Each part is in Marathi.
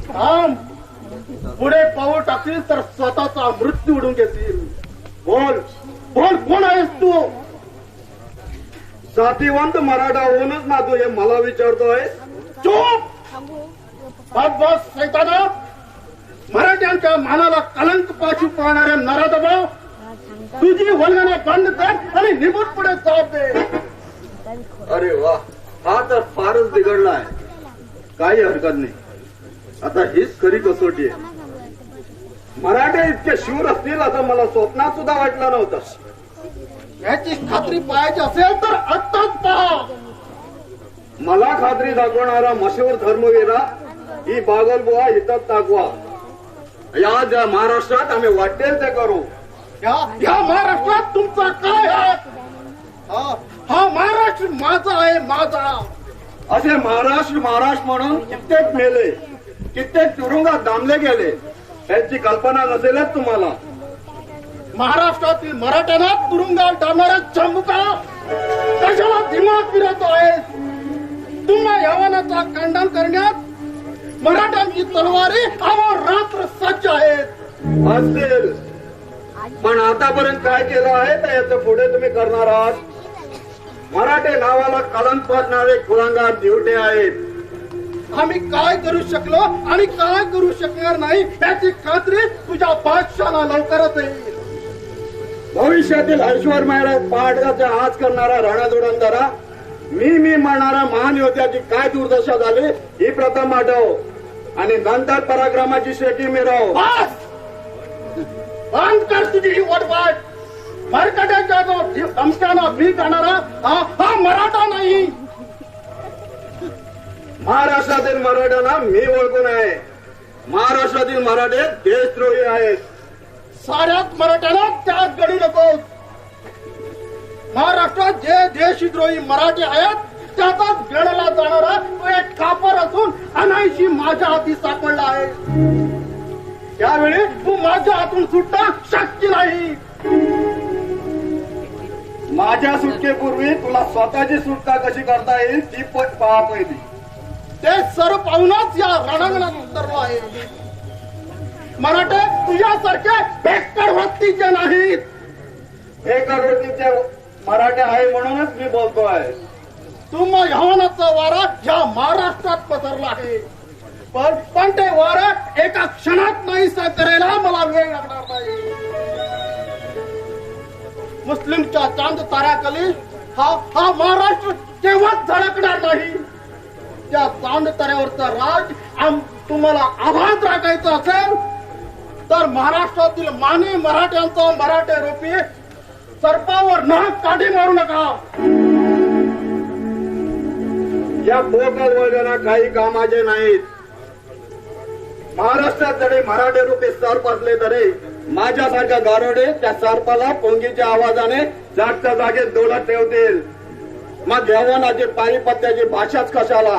थांब. पुढे पाऊल टाकशील तर स्वतःचा मृत्यू उडून घेतील. बोल बोल, कोण आहेस तू? जातीवंत मराठा होऊनच ना तू हे मला विचारतोय? चूप. बस बस सैताना. मराठ्यांच्या मानाला कलंक पाशू पाहणाऱ्या नराधमा, तुझी वल्गना बंद कर आणि निघून पुढे जबाब दे. अरे वा, हा तर फारच बिघडलाय. काही हरकत नाही. आता हीच खरी कसोटी आहे. मराठे इतके शूर असतील असं मला स्वप्नात सुद्धा वाटलं नव्हतं. याची खात्री पाहायची असेल तर आत्ताच पहा. मला खात्री दाखवणारा मशहूर धर्मवीरा ही बागलबुवा इथं दाखवा. या ज्या महाराष्ट्रात आम्ही वाटेल ते करू. या महाराष्ट्रात तुमचा काय आहे? हा महाराष्ट्र माझा आहे, माझा. असे महाराष्ट्र महाराष्ट्र म्हणून कित्येक मेले, कित्येक तुरुंगात दामले गेले. याची कल्पना नसेलच तुम्हाला. महाराष्ट्रातील मराठ्यांना तुरुंगात डालणाऱ्या चंबुका कशाला दिमाग फिरवतो आहे? तुम्हा यवनाचा खंडन करण्यात मराठ्यांची तलवारी रात्र सज्ज आहेत. असेल, पण आतापर्यंत काय केलं आहे तर याचं पुढे तुम्ही करणार आहात. मराठे नावाला कलंक फासणारे कुळंगार दिवटे आहेत. आम्ही काय करू शकलो आणि काय करू शकणार नाही याची खात्री तुझ्या बादशाला लवकरच येईल. भविष्यातील ऐश्वर्य पहाटचा आज करणारा रणधुरंधरा, मी म्हणणारा महान योद्ध्याची काय दुर्दशा झाली ही प्रथम आठव आणि नंतर पराक्रमाची शेती मिरव. बंद कर तुझी ही वटवाट. मरकट्याच्या जो धमक्यानं भी करणारा हा मराठा नाही. महाराष्ट्रातील मराठ्यांना मी ओळखून आहे. महाराष्ट्रातील मराठे देशद्रोही आहेत. साऱ्याच मराठ्यांना त्यात गडू नकोस. महाराष्ट्रात जे देशद्रोही मराठी आहेत त्याचाच गणला जाणारा तो एक कापर असून अनायशी माझ्या हाती सापडला आहे. त्यावेळी तू माझ्या हातून सुटता शक्य नाही. माझ्या सुटकेपूर्वी तुला स्वतःची सुटका कशी करता येईल ती पहा पहिली. ते सर्व पाहूनच या रणांगणात उतरलो आहे. मराठे तुझ्यासारखे बेकार वृत्तीचे नाहीत. बेकार वृत्तीचे मराठे आहे म्हणूनच मी बोलतोय. तुम्हा यवनाचा वारा या महाराष्ट्रात पसरला आहे. पण ते वारा एका क्षणात नाहीसा करायला मला वेळ लागणार नाही. मुस्लिमच्या चांद ताऱ्याखाली हा महाराष्ट्र केव्हाच झळकणार नाही. त्या चांद ताऱ्यावरचा राज तुम्हाला आभात राखायचा असेल तर महाराष्ट्रातील मानी मराठ्यांचा मराठे रूपी सर्पावर नाक काठी मारू नका. या पोकळ वगैरे काही कामाचे नाहीत. महाराष्ट्रात जरी मराठे रूपी सर्प असले तरी माझ्यासारख्या गारोडे त्या सर्पाला पोंगीच्या आवाजाने जागच्या जागेत डोलत ठेवतील. मग यवनाची पारिपत्याची भाषाच कशाला.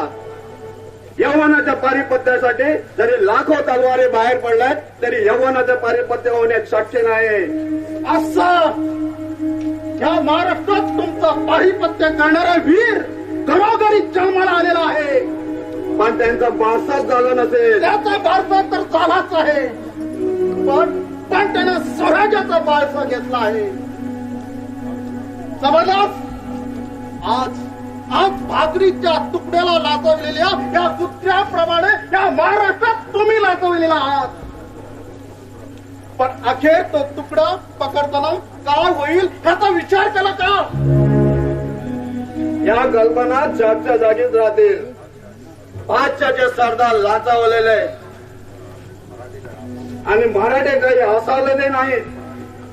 यवनाच्या पारिपत्यासाठी जरी लाखो तलवारी बाहेर पडल्यात तरी यवनाचं पारिपत्य होणे शक्य नाही. असं या महाराष्ट्रात तुमचा पारिपत्य करणारा वीर घरोघरी जन्माला आलेला आहे. पण त्यांचा बारसाच झाला नसेल. त्याचा बारसा तर झालाच आहे. पण त्यानं स्वराज्याचा बारसा घेतला आहे. जबरदस्त. आज भाकरीच्या तुकड्याला लाचवलेल्या या कुत्र्याप्रमाणे या महाराष्ट्रात तुम्ही लाचवलेला आहात. पण अखेर तो तुकडा पकडताना काय होईल याचा विचार केला का? या कल्पना जागच्या जागीच राहतील. पाचच्या सरदार लाचावलेले आणि मराठे काही हसावलेले नाहीत.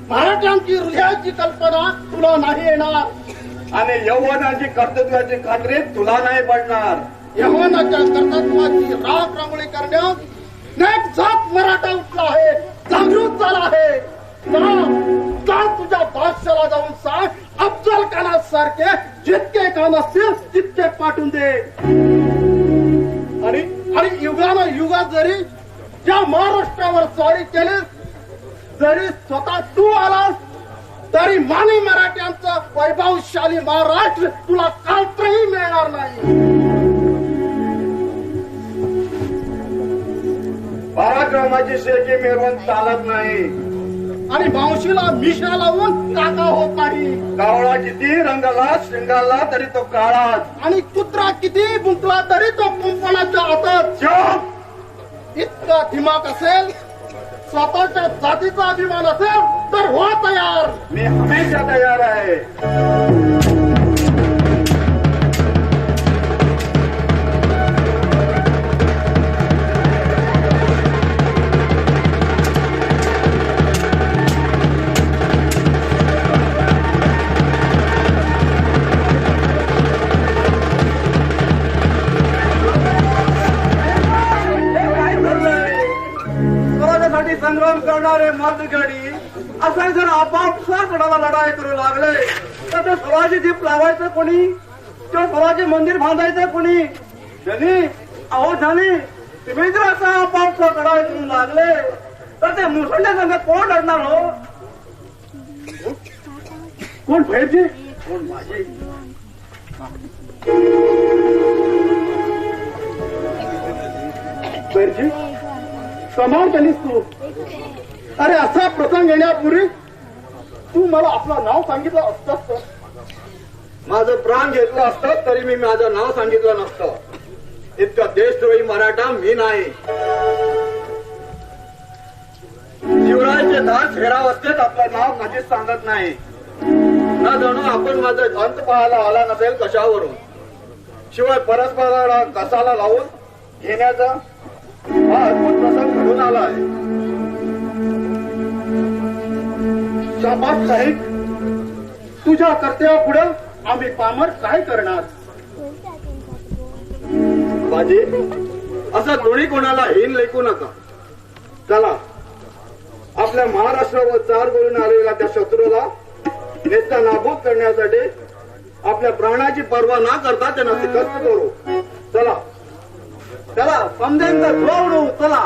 मराठ्यांची हृदयाची कल्पना तुला नाही येणार आणि यवनाची कर्तृत्वाची खात्री तुला नाही पडणार. यवनाच्या कर्तृत्वाची राख रांगोळी करण्यात नेक जात मराठा उठला आहे, जागृत झाला आहे. तुझ्या बादशाला जाऊन सांग अफजल खानासारखे जितके कान असतील तितके पाठवून दे. आणि युगानं युगात जरी ज्या महाराष्ट्रावर स्वारी केली जरी स्वतः तू आलास तरी मानी मराठ्यांचा वैभवशाली महाराष्ट्र तुला कालत्रही मिळणार नाही. पराक्रमाची शेकी मिरवून चालत नाही. आणि मावशीला मिशा लावून काका होत नाही. कावळा किती रंगाला शिंगाला तरी तो काळाच. आणि कुत्रा किती गुंतला तरी तो कुंपणाच्या हातात. चुप! इतका दिमाग असेल, स्वतःच्या जातीचा अभिमान असेल तर हो तयार. मी हमेशा तयार आहे. स्वराज्यासाठी संग्राम करणारे मार्गकरी असे जर आपापसाकडे लढाई करू लागले तर ते स्वराज्य जीप लावायचं कोणी, किंवा स्वराज्य मंदिर बांधायचं कोणी? धनी, अहो धनी, तुम्ही जर असा आपापसा लढाई करू लागले तर ते मुसंड्या संघ कोण लढणार हो? कोण भैरजी? कोण माझे? भैरजी, कमाल केलीस तू. अरे असा प्रसंग येण्यापूर्वी तू मला आपलं नाव सांगितलं असतंस तर. माझं प्राण घेतलं असतं तरी मी माझं नाव सांगितलं नसतं. इतका देशद्रोही मराठा मी नाही. शिवरायाचे दार शहरावस्थेत आपलं नाव कधीच सांगत नाही. न जणू आपण माझं अंत पाहायला आला नसेल कशावरून. शिवाय परस्पराला कसाला लावून घेण्याचा हा अद्भुत प्रसंग घडून आला आहे. शाबास साहेब, तुझ्या कर्तव्यापुढे आम्ही पामर काय करणार? बाजी, असं दोन्ही कोणाला हीन लेखू नका. चला, आपल्या महाराष्ट्रावर चार बोलून आलेला त्या शत्रूला नेस्ता नाबूद करण्यासाठी आपल्या प्राणाची पर्वा न करता त्यांना शिकस्त करू. चला चला, समजेन तर जोडू. चला.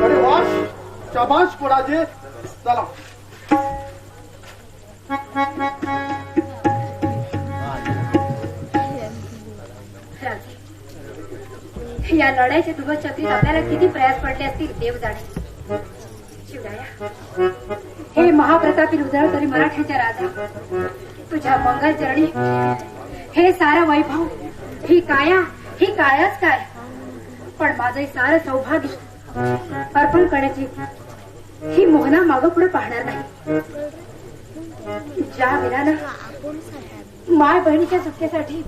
अरे वाश, शाबाश कोणाचे. चला. या लढाईच्या दुबत छत्रीत आपल्याला किती प्रयास पडले असतील देव जाणे. शिवराया, हे महाप्रतापी हृदय तरी मराठ्यांच्या राजा, तुझ्या मंगल चरणी हे सारं वैभव, ही कायाच काय, पण माझं सारं सौभाग्य अर्पण करण्याची ही मोहना मागं पुढे पाहणार नाही. ज्या विनानं माय बहिणीच्या सुटकेसाठी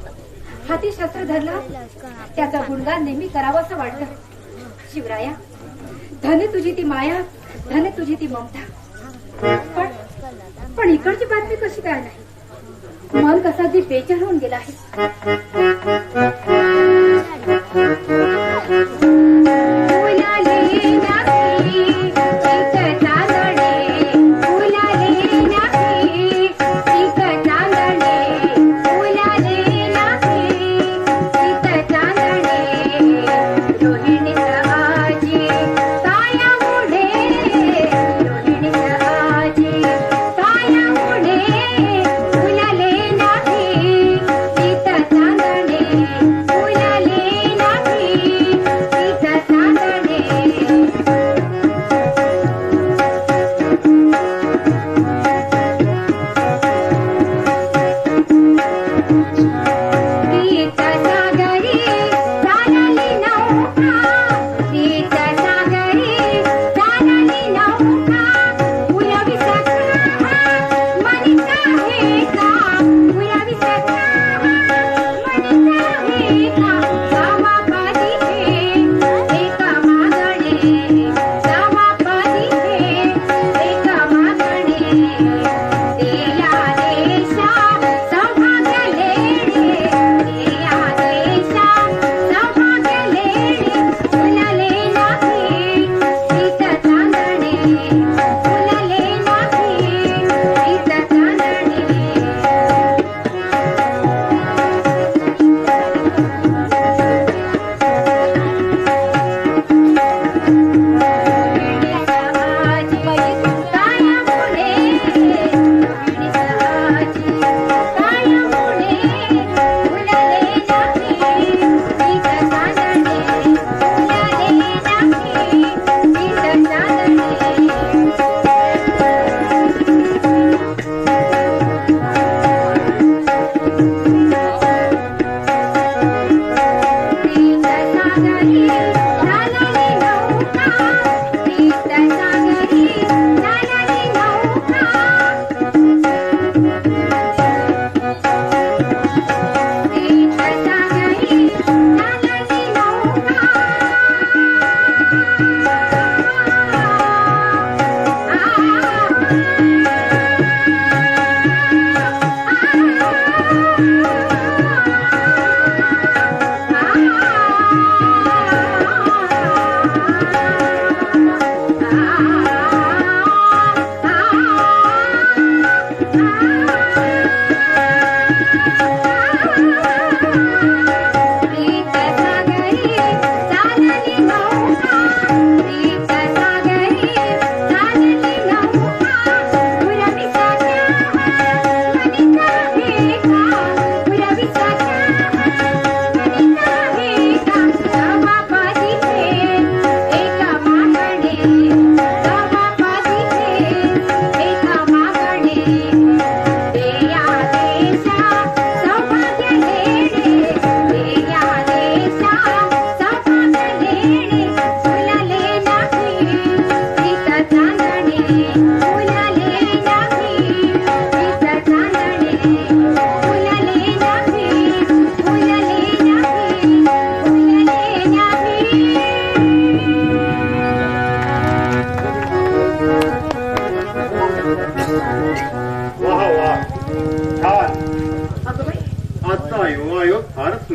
हाती शस्त्र धरलं त्याचा गुणगान नेहमी करावं असं वाटतं. शिवराया, धने तुझी ती माया, धने तुझी ती ममता, पण इकडची बातमी कशी काय नाही? मन कसा अगदी बेचैन होऊन गेला आहे.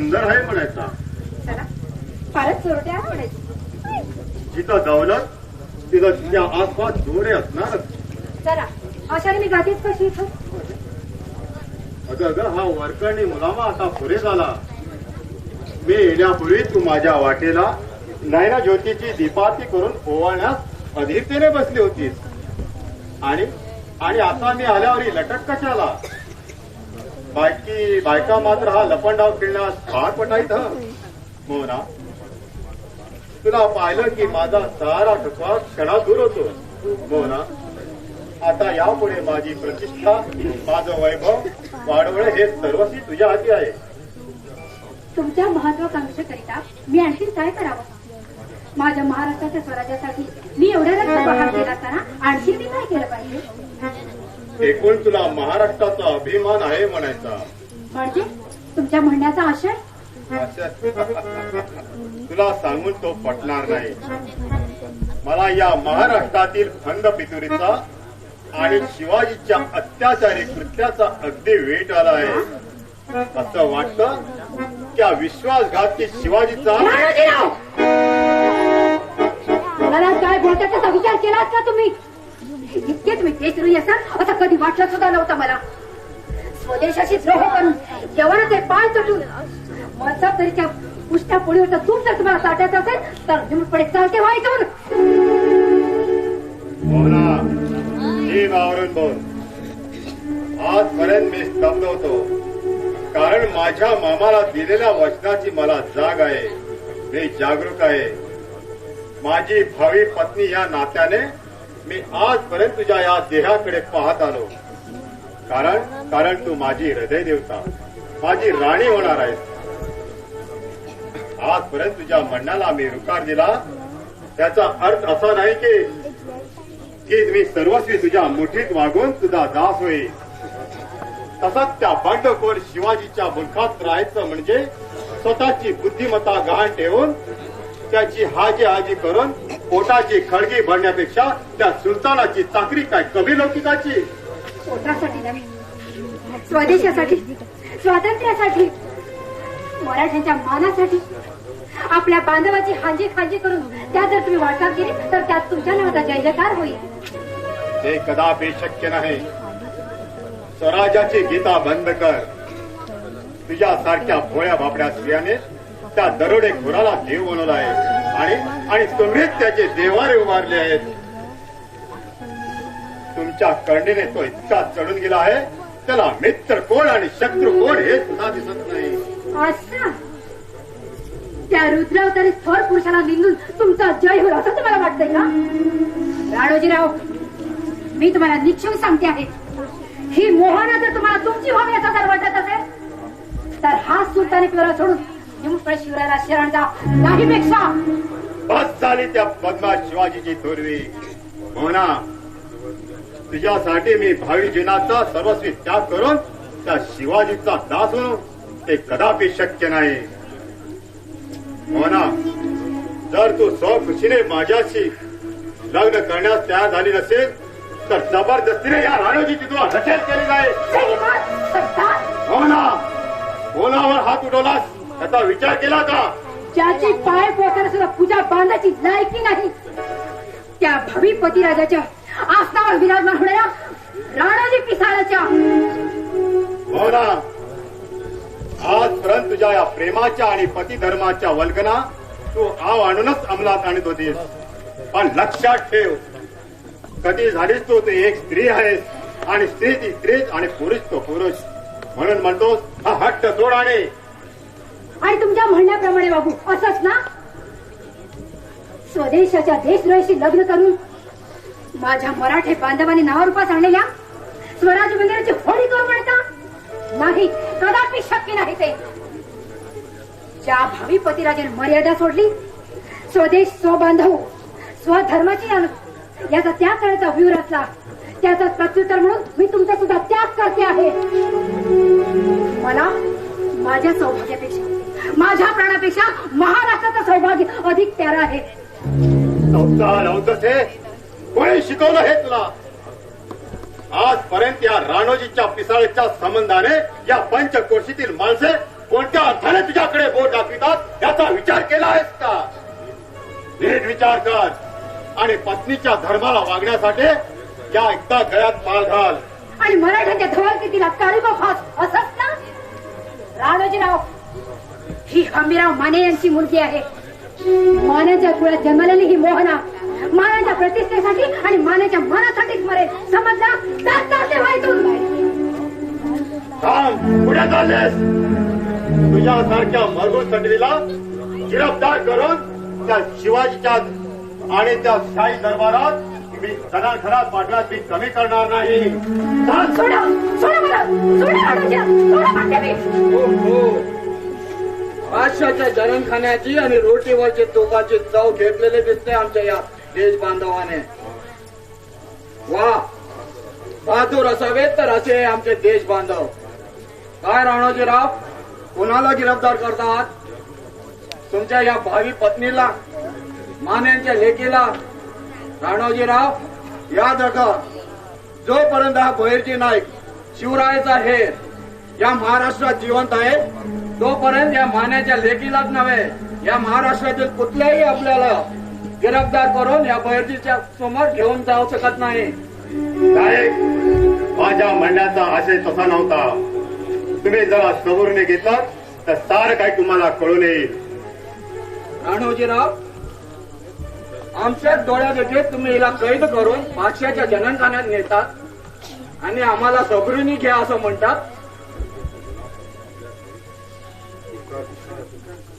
सुंदर आहे म्हणायचा. चला फारच चोरटे आहे म्हणायची. जिथं दौलत तिथं तिच्या आसपास दोरे असणारच. चला अशाने मी गातीच कशी इथं. अगं अगं हा वरकरणी मुलामा आता पुरे झाला. मी येण्यापूर्वी तू माझ्या वाटेला नयना ज्योतीची दीपारती करून ओवाळण्यास अधीरतेने बसली होतीस. आणि आणि आता मी आल्यावर लटक कशाला. बायका मात्र हा लपंडाव खेळण्यास फार पटाईत. हो ना. तुला पाहिलं की माझा सारा थकवा क्षणात दूर होतो. हो ना. आता यापुढे माझी प्रतिष्ठा, माझं वैभव वाढवणे हे सर्वस्वी तुझ्या हाती आहे. तुमच्या महत्वाकांक्षेकरिता मी आणखी काय करावं. माझ्या महाराष्ट्राच्या स्वराज्यासाठी मी एवढ्या रक्त केला असताना आणखी मी काय केलं पाहिजे. एकूण तुला महाराष्ट्राचा अभिमान आहे म्हणायचा. म्हणजे तुमच्या म्हणण्याचा आशय. तुला सांगून तो पटणार नाही. मला या महाराष्ट्रातील खंड पितुरीचा आणि शिवाजीच्या अत्याचारी कृत्याचा अगदी वेट आला आहे. असं वाटतं त्या विश्वासघाती शिवाजीचा. मला काय बोलतात त्याचा विचार केलात का तुम्ही. इतकेच मी देशद्रोही असाल असं कधी वाटलं सुद्धा नव्हतं मला. स्वदेशाशी द्रोह करून जवानाचे पाय तुटून मनसबदारीच्या पुष्ट्या पोळीवर तूप जर तुम्हाला साठायचं असेल तर निमूटपणे चालते व्हायचं. हो ना. ही वावरून बोल. आजपर्यंत मी स्तब्ध होतो कारण माझ्या मामाला दिलेल्या वचनाची मला जाग आहे. मी जागरूक आहे. माझी भावी पत्नी या नात्याने मी आजपर्यंत तुझ्या या देहाकडे पाहत आलो. कारण तू माझी हृदय देवता, माझी राणी होणार आहेस. आजपर्यंत तुझ्या म्हणण्याला मी रुकार दिला त्याचा अर्थ असा नाही की मी सर्वस्वी तुझ्या मुठीत वागून तुझा दास होईल. तसंच त्या बंडखोर शिवाजीच्या मुलखात राहायचं म्हणजे स्वतःची बुद्धिमत्ता गहाण ठेवून त्याची हाजी करून पोटाची खळगी भरण्यापेक्षा त्या सुलतानाची चाकरी काय कमी लौकिकाची. पोटासाठी नव्हे, स्वदेशासाठी, स्वातंत्र्यासाठी, मराठ्यांच्या मानासाठी, आपल्या बांधवाची हांजी करून त्या जर तुम्ही वाटचाल केली तर त्यात तुमच्या नावाचा जय जयकार होईल. ते कदापि शक्य नाही. स्वराज्याची गीता बंद कर. तुझ्यासारख्या भोळ्या बापड्या स्त्रियाने त्या दरोडेखोराला देव बनवला आहे आणि तुम्हीच त्याचे देवारे उभारले आहेत. तुमच्या करणीने तो इतका चढून गेला आहे त्याला मित्र कोण आणि शत्रू कोण हे सुद्धा दिसत नाही. असं त्या रुद्रावतारी थोर पुरुषाला निंदून तुमचा जय होईल असं तुम्हाला वाटतंय का. राणोजीराव, मी तुम्हाला निश्चय सांगते आहे, ही मोहना जर तुम्हाला तुमची व्हावी असं जर वाटत असेल तर हा सुलतानी पिवरा सोडून निमुटपणे शिवरायाला शरण जा. नाहीपेक्षा बस झाली त्या बदमाश शिवाजीची थोरवी. मोहना, तुझ्यासाठी मी भावी जीवनाचा सर्वस्वी त्याग करून त्या शिवाजीचा दास होणं ते कदापि शक्य नाही. मोहना, जर तू स्वखुशीने माझ्याशी लग्न करण्यास तयार झाली नसेल तर जबरदस्तीने या राणोजीची तुला रचेल केली जाईल. मोहना, बोलावर हात उठवलास त्याचा विचार केला का. ज्याची पाय पोटाला सुद्धा पूजा बांधायची लायकी नाही त्या भवी पतिराजाच्या आसनावर विराजमान होणाऱ्या राणोजी पिसाळाच्या. मोहना, आजपर्यंत तुझ्या या प्रेमाच्या आणि पतिधर्माच्या वल्गना तू आव आणूनच अंमलात आणत होतीस. पण लक्षात ठेव, कधी झालीस तू ते एक स्त्री आहेस आणि स्त्री ती स्त्रीच आणि पुरुष तो पुरुष. म्हणून म्हणतोस हा हट्ट सोड आणि तुमच्या म्हणण्याप्रमाणे बाबू असंच ना. स्वदेशाच्या देशद्रोहीशी लग्न करून माझ्या मराठी बांधवांनी नावारूपास आणलेल्या स्वराज मंदिराची होळी करून म्हणता नाही, कदापि शक्य नाही. ते ज्या भावी पतिराजाने मर्यादा सोडली, स्वदेश स्वबांधव स्वधर्माची याचा त्याग करण्याचा व्यूह रचला, त्याचा प्रत्युत्तर म्हणून मी तुमचा सुद्धा त्याग करते आहे. मला माझ्या सौभाग्यापेक्षा, माझ्या प्राणापेक्षा महाराष्ट्राचं सौभाग्य अधिक प्यारा आहे. कोणी शिकवलं हे तुला. आजपर्यंत या राणोजीच्या पिसाळीच्या संबंधाने या पंचकोशीतील माणसे कोणत्या अर्थाने तुझ्याकडे बोट दाखवितात याचा विचार केला आहेस का? नीट विचार कर आणि पत्नीच्या धर्माला वागण्यासाठी या एकदा गळ्यात माल घाल. आणि मराठ्याच्या धवलकीला काळीबा फास असंच ना? राणोजीराव, ही हंबीराव माने यांची मुलगी आहे. मानाच्या कुळात जन्मलेली ही मोहना मानाच्या प्रतिष्ठेसाठी आणि मानाच्या मनासाठीच मरेल. समजला? जास्त व्हायचं. थांब, पुढे चाललेस. तुझ्यासारख्या मरगून संडवीला गिरफ्तार करून त्या शिवाजीच्या आणि त्या शाही दरबारात मी खणात पाठवात मी कमी करणार नाही. सोडा सोडा मला, सोडा राणोजी, सोडा म्हणते मी. बादशाच्या जरणखान्याची आणि रोटीवरची तोफाची चव घेतलेले दिसते आमच्या या देश बांधवाने. वा, बहादूर असावेत तर असे आमचे देश बांधव. काय राणोजीराव, कोणाला गिरफ्तार करतात? तुमच्या या भावी पत्नीला, मान्यांच्या लेकीला? राणोजीराव, याद रखा, जोपर्यंत हा बहिर्जी नाईक शिवरायाचा हेर या महाराष्ट्रात जिवंत आहे तोपर्यंत या मान्याच्या लेकीलाच नव्हे, या महाराष्ट्रातील कुठल्याही आपल्याला गिरफ्तार करून या बहिर्जीच्या समोर घेऊन जाऊ शकत नाही. साहेब, माझ्या म्हणण्याचा आशय तसा नव्हता. तुम्ही जरा सबुरीने घेतलात तर सारं काही तुम्हाला कळून येईल. राणोजीराव, आमच्या डोळ्यात येते तुम्ही हिला कैद करून बादशाच्या जननखान्यात नेतात आणि आम्हाला सबुरीने घ्या असं म्हणतात.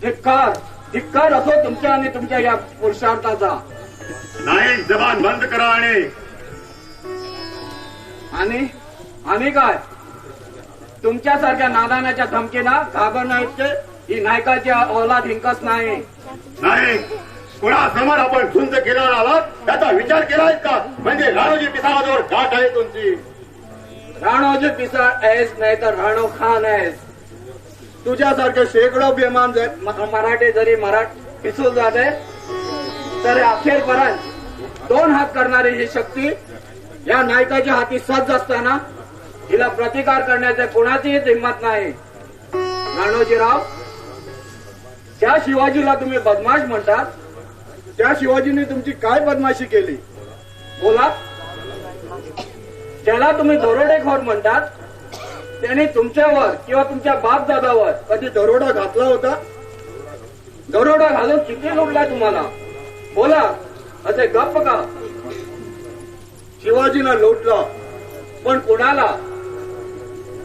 धिक्कार धिक्कार असो तुमच्या आणि तुमच्या या पुरुषार्थाचा. नाही, जबान बंद करा. आणि काय, तुमच्यासारख्या नादानाच्या धमकीला घाबरणार इतके ही नायकाची औलाद हिंकस नाही. नाही, कुणासमोर आपण झुंज केल्यावर आलात त्याचा विचार केलाय का? म्हणजे राणोजी पिसाळाजवळ गाठ आहे तुमची. राणोजी पिसाळ आहेस नाही तर राणो खान आहेस. तुझ्यासारखे शेकडो बेमान मराठी जरी पिसून जाते तर अखेरपर्यंत दोन हात करणारी ही शक्ती या नायकाच्या हाती सज्ज असताना हिला प्रतिकार करण्याचे कोणाचीही हिंमत नाही. राणोजीराव, ज्या शिवाजीला तुम्ही बदमाश म्हणतात त्या शिवाजीने तुमची काय बदमाशी केली? बोला. ज्याला तुम्ही दरोडेखोर म्हणतात त्याने तुमच्यावर किंवा तुमच्या बापदादावर कधी दरोडा घातला होता? दरोडा घालून किती लुटला तुम्हाला? बोला, असे गप्प का? शिवाजीला लुटला, पण कुणाला?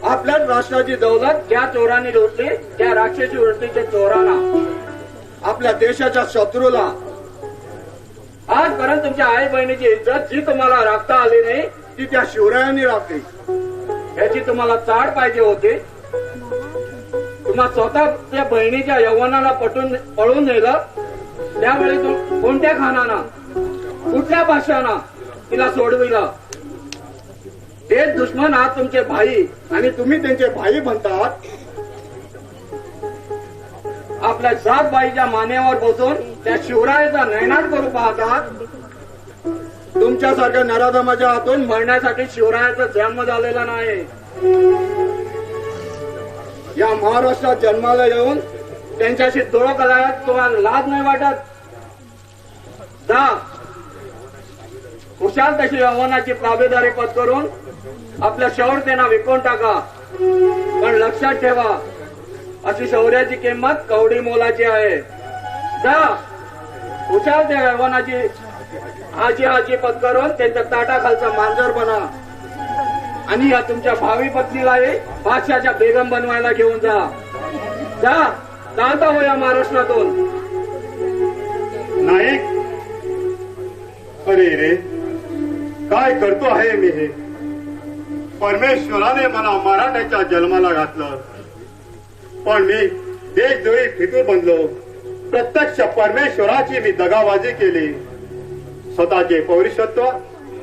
आपल्याच राष्ट्राची दौलत ज्या चोरांनी लुटली त्या राक्षसी वृत्तीच्या चोरांना, आपल्या देशाच्या शत्रूला. आजपर्यंत तुमच्या आई बहिणीची इज्जत जी तुम्हाला राखता आली नाही ती त्या शिवरायांनी राखली. याची तुम्हाला चाड पाहिजे होती. तुम्हा स्वतः त्या बहिणीच्या यौवनाला पळून नेलं त्यावेळी कोणत्या खानानं, कुठल्या भाषानं तिला सोडविलं? ते दुश्मन आहात तुमचे भाई आणि तुम्ही त्यांचे भाई म्हणतात. आपल्या जात बाईच्या मानेवर बसून त्या शिवरायाचा नैनाट करू पाहतात. तुमच्यासारख्या नराधमाच्या हातून मरण्यासाठी शिवरायाचा जन्म झालेला नाही. या महाराष्ट्रात जन्माला येऊन त्यांच्याशी दोळ करायला तुम्हाला लाज नाही वाटत? जा, कुशाल तशी यवनाची ताबेदारी पत्करून आपल्या शौर्यतेना विकून टाका. पण लक्षात ठेवा, अशी शौर्याची किंमत कवडी मोलाची आहे. जा, कुशाल त्या यवनाची हाजी पत्करून त्यांच्या ताटाखालचा मांजर बना आणि या तुमच्या भावी पत्नीलाही बादशाच्या बेगम बनवायला घेऊन जा. जा, चालता हो या महाराष्ट्रातून. नाईक, अरे रे, काय करतो आहे मी हे? परमेश्वराने मला मराठ्याच्या जन्माला घातलं, पण मी देशद्रोही फितूर बनलो. प्रत्यक्ष परमेश्वराची मी दगाबाजी केली. स्वतःचे पौरुषत्व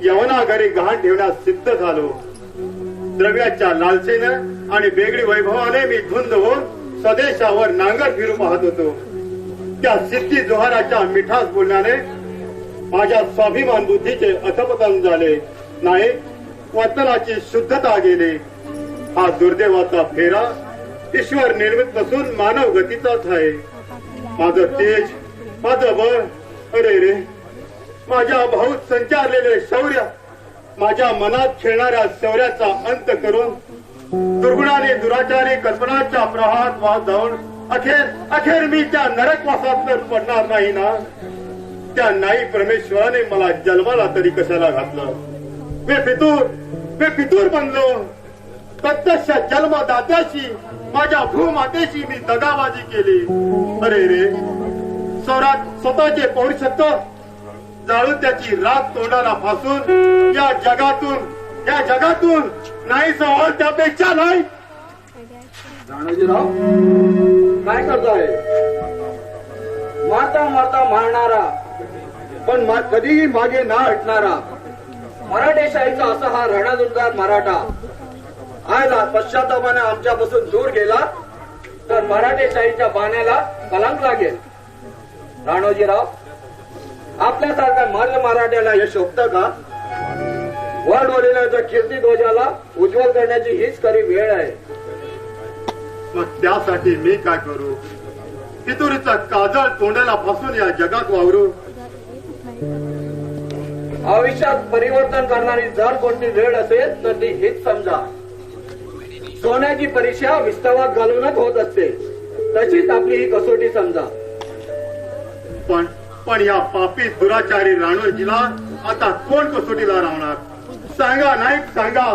यवनाघरी गहाण ठेवण्यास सिद्ध झालो. द्रव्याच्या लालसेनं आणि वेगळी वैभवाने मी धुंद होऊन स्वदेशावर नांगर फिरू पाहत होतो. त्या सिद्धी जोहाराच्या मिठास बोलण्याने माझ्या स्वाभिमान बुद्धीचे अधपतन झाले. नाही, वतनाची शुद्धता गेली. हा दुर्दैवाचा फेरा ईश्वर निर्मित नसून मानव गतीचाच आहे. माझं तेज, माझं बळ, अरे रे, माझ्या भाऊत संचारलेले शौर्य, माझ्या मनात खेळणाऱ्या शौर्याचा अंत करून दुर्गुणाने दुराचारी कल्पनाच्या प्रवाहात वाद जाऊन अखेर मी त्या नरकवासात तर पडणार नाही ना. त्या नाही परमेश्वराने मला जन्माला तरी कशाला घातलं. मी फितूर बनलो. प्रत्यक्ष जन्मदात्याशी, माझ्या भूमातेशी मी दगाबाजी केली. अरे रे, स्वतःचे पौरुषत्व जाळून त्याची रात तोंडाला फासून या जगातून नाही सवाल त्यापेक्षा नाही. राणोजीराव, काय करताय? मारता मारता मारणारा पण कधीही मागे ना हटणारा मराठेशाहीचा असा हा रणधुरदार मराठा आज पश्चातापाने आमच्यापासून दूर गेला तर मराठेशाहीच्या बाण्याला कलंक लागेल. राणोजीराव, आपल्यासारख्या मर्द मराठ्याला यश शोभतं का? वडवडिलांच्या कीर्ती ध्वजाला उज्ज्वल करण्याची हीच खरी वेळ आहे. मग त्यासाठी मी काय करू? फितुरीचा काजळ तोंडाला फासून या जगात वावरू? आयुष्यात परिवर्तन करणारी जर कोणती वेळ असेल तर ती हीच समजा. सोन्याची परीक्षा विस्तवात घालूनच होत असते, तशीच आपली ही कसोटी समजा. पण या पापी दुराचारी राणोजीला आता कोण कसोटीला राहणार? सांगा नाईक, सांगा.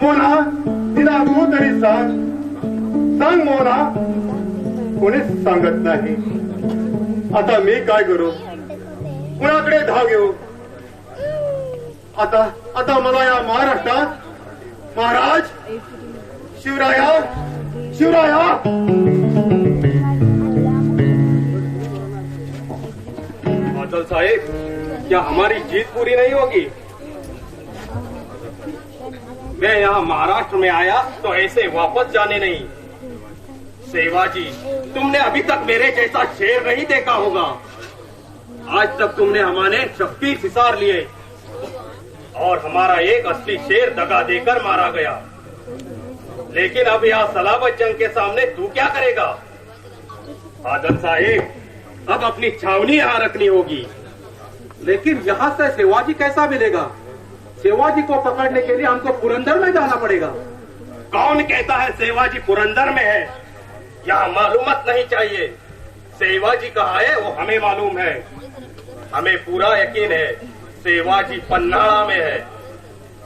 मोना, तिला तू तरी सांग मोना. कोणीच सांगत नाही. आता मी काय करू? कुणाकडे धाव घेऊ? आता मला या महाराष्ट्रात महाराज शिवराया बादल साहेब, क्या हमारी जीत पूरी नहीं होगी? मैं यहाँ महाराष्ट्र में आया तो ऐसे वापस जाने नहीं. सेवाजी, तुमने अभी तक मेरे जैसा शेर नहीं देखा होगा. आज तक तुमने हमारे 36 हिसार लिए और हमारा एक असली शेर दगा देकर मारा गया. लेकिन अब यहाँ सलाबत जंग के सामने तू क्या करेगा? बादल साहेब, अब अपनी छावनी यहाँ रखनी होगी. लेकिन यहाँ से शिवाजी कैसा मिलेगा? शिवाजी को पकड़ने के लिए हमको पुरंदर में जाना पड़ेगा. कौन कहता है सेवाजी पुरंदर में है? यहाँ मालूमत नहीं चाहिए. सेवाजी कहाँ है वो हमें मालूम है. हमें पूरा यकीन है सेवाजी पन्हाड़ा में है.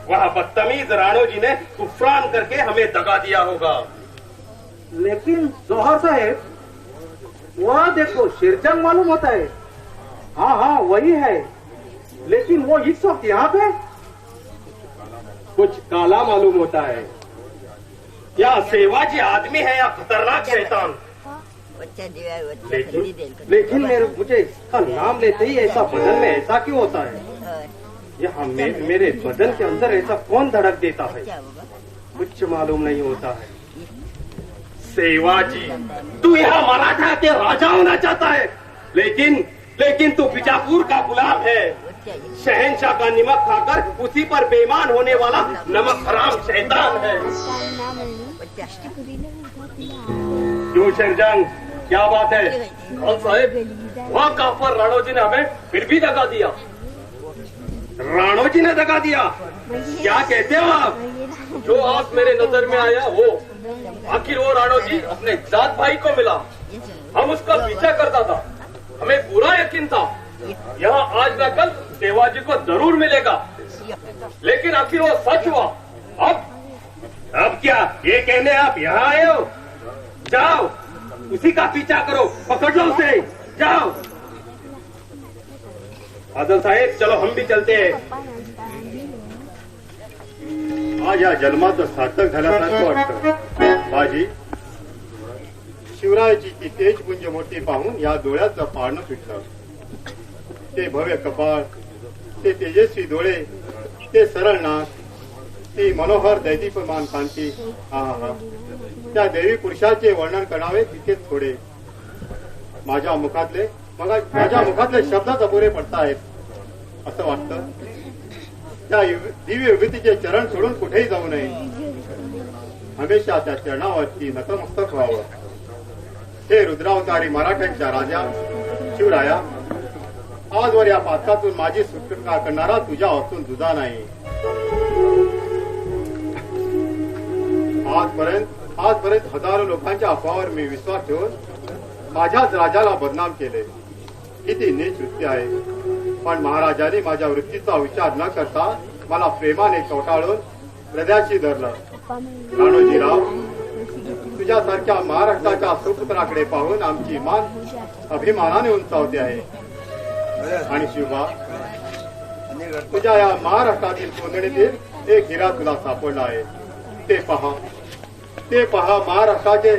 वहाँ बदतमीज राणोजी ने कुफरान करके हमें दगा दिया होगा. लेकिन जौहर साहेब, वहाँ देखो शेरजंग मालूम होता है. हाँ वही है. लेकिन वो इस वक्त यहाँ पे कुछ काला मालूम होता है. क्या सेवाजी आदमी है या खतरनाक शैतान? लेकिन मुझे इसका नाम लेते ही ऐसा बदन में ऐसा क्यों होता है? यहाँ मेरे बदन के अंदर ऐसा कौन धड़क देता है? कुछ मालूम नहीं होता है. सेवाजी, तू यहाँ मराठा के राजा होना चाहता है, लेकिन तू बीजापुर का गुलाम है. शहंशाह का नमक खाकर उसी पर बेईमान होने वाला नमक हराम शैतान है. क्यों शेरजंग, क्या बात है? खान साहब, वहाँ काफर राणोजी ने हमें फिर भी दगा दिया. राणोजी ने दगा दिया? क्या कहते हो आप? जो आप मेरे नजर में आया वो आखिर वो राणोजी अपने जात भाई को मिला. हम उसका पीछा करता था. हमें पूरा यकीन था यहाँ आज न कल सेवाजी को जरूर मिलेगा. लेकिन आखिर वो सच हुआ. अब क्या ये कहने आप यहाँ आए हो? जाओ, उसी का पीछा करो, पकड़ लो उसे. जाओ. बादल साहेब, चलो हम भी चलते हैं. आज या जन्माचं सार्थक झाल्यासारखं वाटतं. बाजी, शिवरायाची ती तेजपुंज मोठी पाहून या डोळ्याचं पारणं फिटलं. ते भव्य कपाळ, ते तेजस्वी डोळे, ते सरळ नाक, ती मनोहर दैदीप्यमान कांती. हा त्या देवी पुरुषाचे वर्णन करावे तितकेच थोडे. माझ्या मुखातले शब्दच अपुरे पडतायत असं वाटतं. त्या दिव्य युवतीचे चरण सोडून कुठेही जाऊ नये. हमेशा त्या चरणावरती नतमस्तक व्हावं. हे रुद्रावतारी मराठ्यांच्या राजा शिवराया, आजवर या पातकातून माझी सुटका करणारा तुझ्या वाचून दुजा नाही. आजपर्यंत हजारो लोकांच्या अफवावर मी विश्वास ठेवून माझ्याच राजाला बदनाम केले. किती नीच वृत्ती आहे. पण महाराजांनी माझ्या वृत्तीचा विचार न करता मला प्रेमाने कवटाळून हृदयाशी धरलं. राणोजीराव, तुझ्यासारख्या महाराष्ट्राच्या सुपुत्राकडे पाहून आमची मान अभिमानाने उंचावते आहे. आणि शिवबा, तुझ्या या महाराष्ट्रातील कोंदणीतील एक हिरा तुला सापडला आहे. ते पहा महाराष्ट्राचे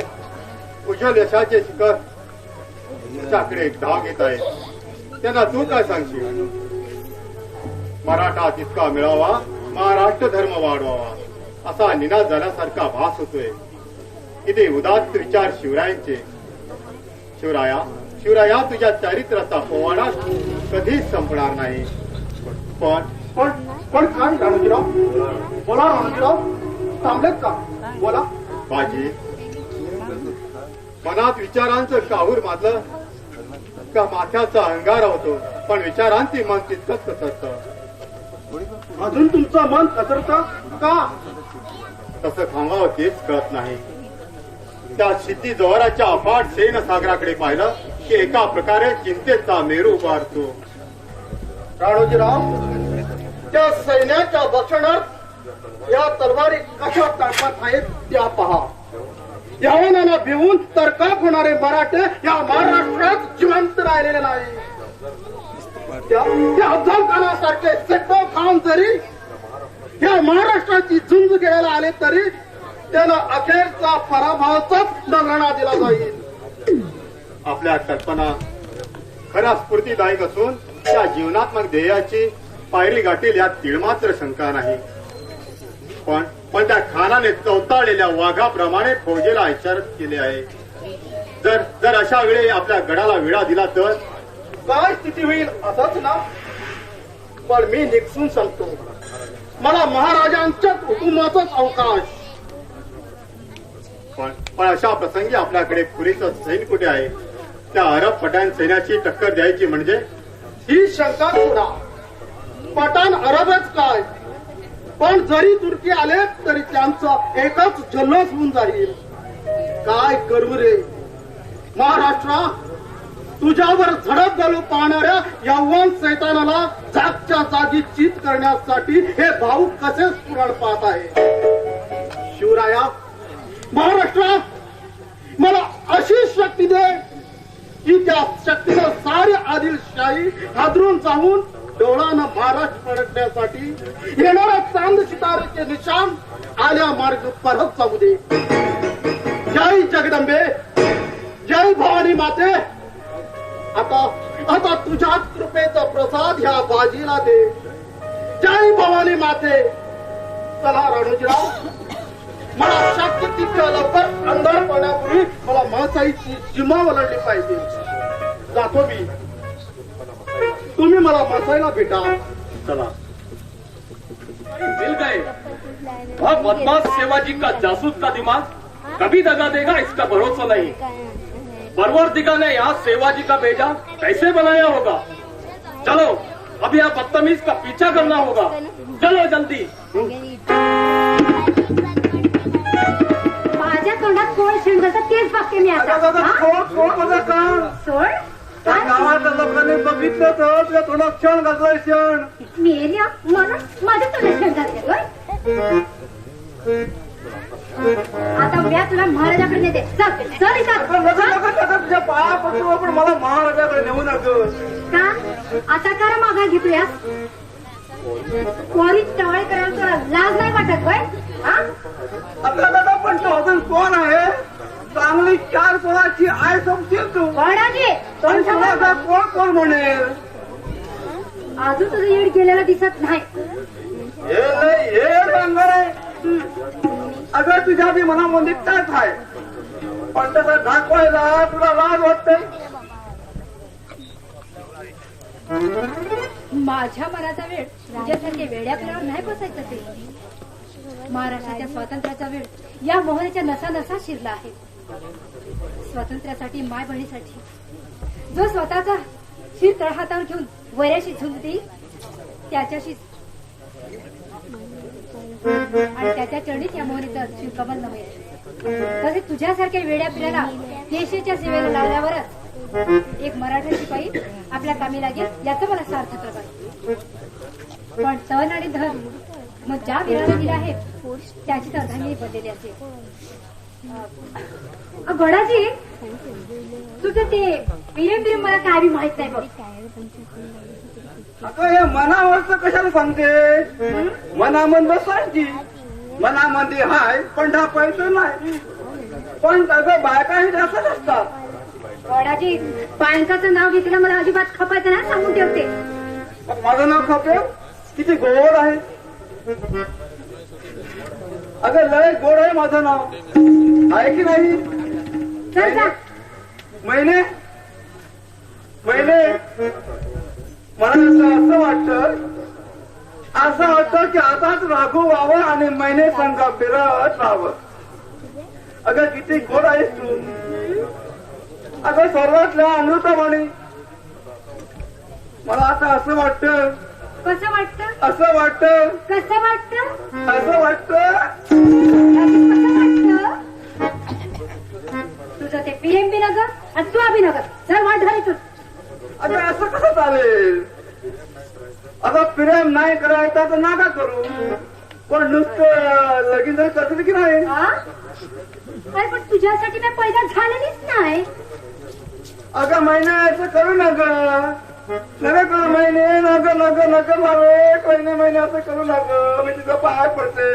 उज्ज्वल यशाचे शिखर तुझ्याकडे धाव घेत आहे. त्यांना तू काय सांगशील? मराठा तितका मिळावा, महाराष्ट्र धर्म वाढवावा असा निनाद झाल्यासारखा भास होतोय. किती उदात्त विचार शिवरायांचे. शिवराया, तुझ्या चारित्र्याचा पोवाडा कधीच संपणार नाही. पण काय राणोजीराव? बोला राणोजीराव, थांबलेत का? बोला. बाजी, मनात विचारांचं काहूर माजलं का माथ्याचा अंगार होतो, पण विचारांची मन तितकंच कसरतं. अजून तुमचं मन कचरतं का? तसं थांबावं तेच कळत नाही. त्या क्षिती जवळच्या अफाट सेन सागराकडे पाहिलं की एका प्रकारे चिंतेचा मेरू उभारतो. राणोजीराव, त्या सैन्याच्या बक्षणात या तलवारी कशा ताकद आहेत त्या पहा. यवनाला भिवून तरकाप होणारे मराठे या महाराष्ट्रात जिवंत राहिलेले नाही. त्या अफजलखानासारखे सेट्टो खान जरी या महाराष्ट्राची झुंज घ्यायला आले तरी त्याला अखेरचा पराभवाचाच दंगणा दिला जाईल. आपल्या कल्पना खऱ्या स्फूर्तीदायक असून त्या जीवनात्मक ध्येयाची पायरी गाठील यात तिळमात्र शंका नाही. पण त्या खानाने चवताळलेल्या वाघाप्रमाणे फौजेला इशारत केले आहे. जर अशा वेळी आपल्या गडाला विडा दिला तर काय स्थिती होईल असंच ना. पण मी निक्षून सांगतो, मला महाराजांच्या कुटुंबाचाच अवकाश. पण अशा प्रसंगी आपल्याकडे पुरेसं सैन्य कुठे आहे? त्या अरब पठाण सैन्याची टक्कर द्यायची म्हणजे ही शंका सोडा. पठाण अरबच काय, पण जरी तुर्की आले तरी त्यांचा एकच जल्लोष होऊन जाईल. काय करू रे महाराष्ट्रा, तुझ्यावर झडप घालू पाहणाऱ्या यववन सैतानाला जागच्या जागी चित करण्यासाठी हे भाऊ कसे पुराण पाहत आहे. शिवराया, महाराष्ट्रा, मला अशी शक्ती दे की त्या शक्तीनं सारी आदिलशाही हादरून जाऊन डोळानं महाराष्ट्र पडण्यासाठी येणारा चांद सितारेचे निशाण आल्या मार्ग परत जाऊ दे. जय जगदंबे, जय भवानी माते. आता तुझ्या कृपेचा प्रसाद ह्या बाजीला दे. जय भवानी माते. चला राणोजीराव, मला शक्य तितक्या लवकर अंधार पडण्यापूर्वी मला महसाईची सीमा ओलांडली पाहिजे. जातो मी, तुम्ही मला मसायला भेटा. चला. मिल गए. वह बदमाश सेवाजी का जासूस का दिमाग कभी दगा देगा इसका भरोसा नहीं. परवरदिगार ने यहाँ सेवाजी का भेजा कैसे बनाया होगा. चलो अभी यहाँ बदतमीज का पीछा करना होगा. चलो जल्दी. माझ्या तोंडात कोण शेंगाचं तेच वाक्य मी आता. सोड. त्या गावातल्या लोकांनी बघितलं तर तुला थोडा क्षण घातलाय. क्षण मेल्या मला माझ्या तोंडात शेंगा देतोय. आता उद्या तुला महाराजाकडे नेते. चल इथं. तुझ्या पाया पडतो, पण मला महाराजाकडे नेऊ नका. का आता करा मागा घेतोयास. कोरी टवळे करायला तुला लाज नाही वाटत होय. आता दादा, पण तो अजून कोण आहे? चांगली 4 तोळाची आय समजेल तू. कोण कोण म्हणेल? अजून तुझं येड गेलेला दिसत नाही. हे रंगर आहे. अगं तुझ्या बी मनामध्ये त्याच आहे, पण तसं दाखवायला तुला लाज वाटते. माझ्या मनाचा वेळ तुझ्यासारखे वेड्या करावर नाही बसायचं. ते महाराष्ट्राच्या स्वातंत्र्याचा वेळ या मोहनेच्या नसा नसा शिरला आहे. स्वातंत्र्यासाठी माय बहिणीसाठी जो स्वतःचा शिर तळहातावर घेऊन वैऱ्याशी झुंज देईल त्याच्याशी आणि त्याच्या चरणीत या मोहनेचं शिवकमल नव्हे. तसे तुझ्यासारख्या वेड्या पिढ्याला देशाच्या सेवेला लावल्यावरच एक मराठा शिपाई आपल्या कामी लागेल याचं मला सार्थ प्रभाव. पण तन आणि धन मग ज्या वीराला दिला आहे त्याची तर अर्धांगिनी बनलेली असेल. गडाजी तुझं ते पिरेम मला काय बी माहित नाही बघ. आता हे मनावरच कशाला सांगते? मनामंद सांगती मनामध्ये हाय पण ढापायचं नाही. पण अगं बायकाही जास्त असतात. गडाजी बायकाचं नाव घेतलं मला अजिबात खपायचं ना सांगून ठेवते. माझं नाव खपेल किती गोड आहे. अगं लय गोड आहे माझं नाव आहे की नाही? चल जा. महिने मला असं वाटतं की आताच राघू व्हावं आणि महिने संघा फिरत राहावं. अगं किती गोड आहेस तू. अगं सर्वातल्या अमृतवाणी. मला आता असं वाटतं. कसं वाटतं? असं वाटतं. कसं वाटतं? असं वाटतं. कसं वाटतं? तुझं ते पीएमबी नगर आणि तू अभिनगर जर वाट झाली तू. अगं असं कसं चालेल? अगं प्रेम नाही करायचा तर नाका करू. पण नुसतं लगीन जर करतील की नाही? अरे पण तुझ्यासाठी मी पैदा झालेलीच नाही. अगं महिन्याचं करू नका. नका करू महिने. नका नका नका लावे महिने असं करू नका. मी तिथं पाय पडते.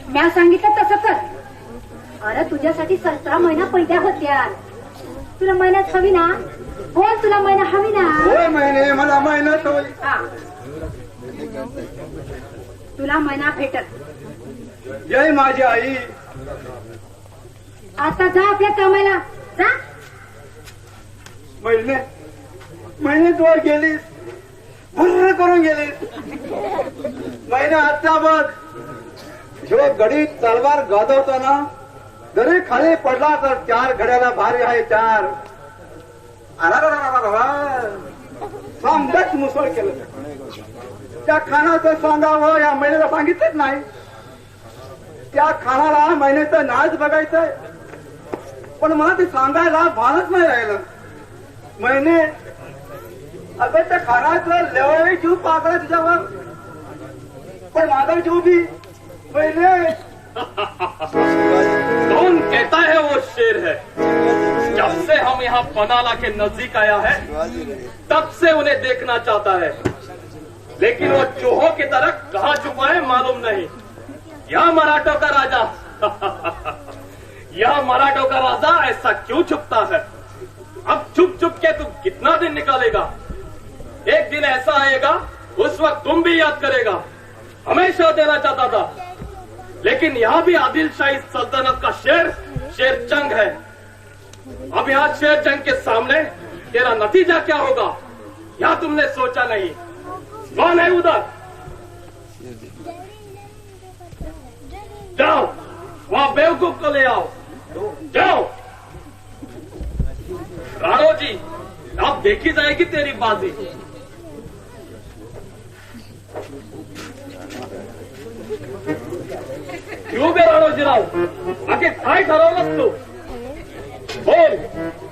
म्या सांगितलं तसं कर. अरे तुझ्यासाठी 17 महिना पैदा होत्या. तुला महिन्यात हवी ना? बोल, तुला महिना हवी ना? होय महिने मला महिन्यात होय. हा, तुला महिना भेटल. जय माझी आई. आता जा आपल्या कामाला जा. महिने वर गेलीस, भर करून गेलीस. महिने आजचा बघ, जो गडी तलवार गाजवताना जरी खाली पडला तर 4 घड्याला भारी आहे 4. सांगत मुसळ केलं. त्या खानाचं सांगावं या महिन्याला सांगितलंच नाही. त्या खानाला महिन्याचं नाच बघायचंय, पण मला ते सांगायला भानच नाही राहिलं. महिने अगं त्या खानातलं लेवळी जीव पाकला तुझ्यावर, पण माझा जीव बी महिने. कौन कहता है वो शेर है? जब से हम यहाँ पनाला के नजदीक आया है तब से उन्हें देखना चाहता है, लेकिन वो चूहों की तरह कहाँ छुपा है मालूम नहीं. यह मराठों का राजा यह मराठों का राजा ऐसा क्यों छुपता है? अब छुप छुप के तू कितना दिन निकालेगा? एक दिन ऐसा आएगा उस वक्त तुम भी याद करेगा. हमेशा देना चाहता था, लेकिन यहाँ भी आदिल शाही सल्तनत का शेर जंग है. अब यहाँ शेर जंग के सामने तेरा नतीजा क्या होगा, यह तुमने सोचा नहीं. कौन है उधर? जाओ वहां बेवकूफ को ले आओ. जाओ. राणो जी, अब देखी जाएगी तेरी बाजी. क्यों बे राणोजीराव, आखिर काय ठरवलंस तू? बोल,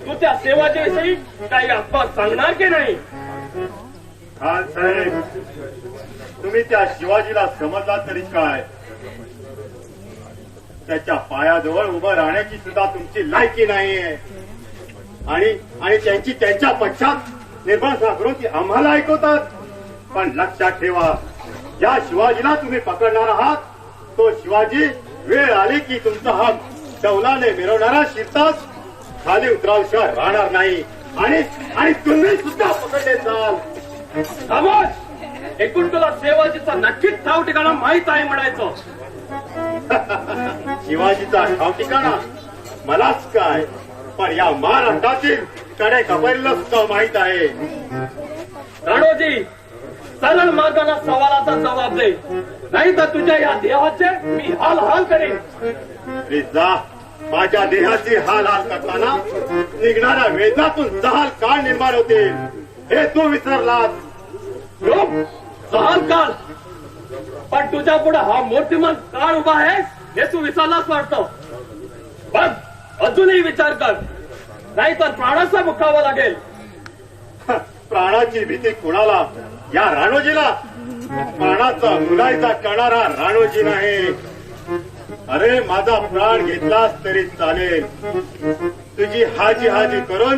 तू त्या सेवाजीविषयी काही अफवा सांगणार की नाही? खान साहेब, तुम्ही त्या शिवाजीला समजला तरी काय? त्याच्या पायाजवळ उभं राहण्याची सुद्धा तुमची लायकी नाहीये. आणि त्यांची त्यांच्या पक्षात निर्भरता करून ती आम्हाला ऐकवतात. पण लक्षात ठेवा, ज्या शिवाजीला तुम्ही पकडणार आहात तो शिवाजी वेळ आली की तुमचा हक डौलाने मिरवणारा शिरताच खाली उतरावशिवाय राहणार नाही. आणि तुम्ही सुद्धा पकडले जाल. समज, एकूण तुला सेवाजीचा नक्कीच ठाव ठिकाणा माहीत आहे म्हणायचं. शिवाजीचा ठाव ठिकाणा मलाच काय, पण या महाराष्ट्रातील कडे कबरीला सुद्धा माहित आहे. राणोजी, सरळ मार्गाला सवालाचा जबाब दे, नाही तर तुझ्या या देहाचे मी हाल हाल करेन. जा, माझ्या देहाची हाल हाल करताना निघणाऱ्या वेदनातून जहाल काळ निर्माण होतील हे तू विसरलास. जहाल काळ, पण तुझ्या पुढे हा मूर्तिमान काळ उभा आहे हे तू विसरलाच वाटतं. बघ, अजूनही विचार कर, नाही तर प्राणाचा मुखावा लागेल. प्राणाची भीती कुणाला? या राणोजीला. प्राणाचा मुलायचा करणारा राणोजी नाही. अरे, माझा प्राण घेतलास तरी चालेल. तुझी हाजी हाजी करून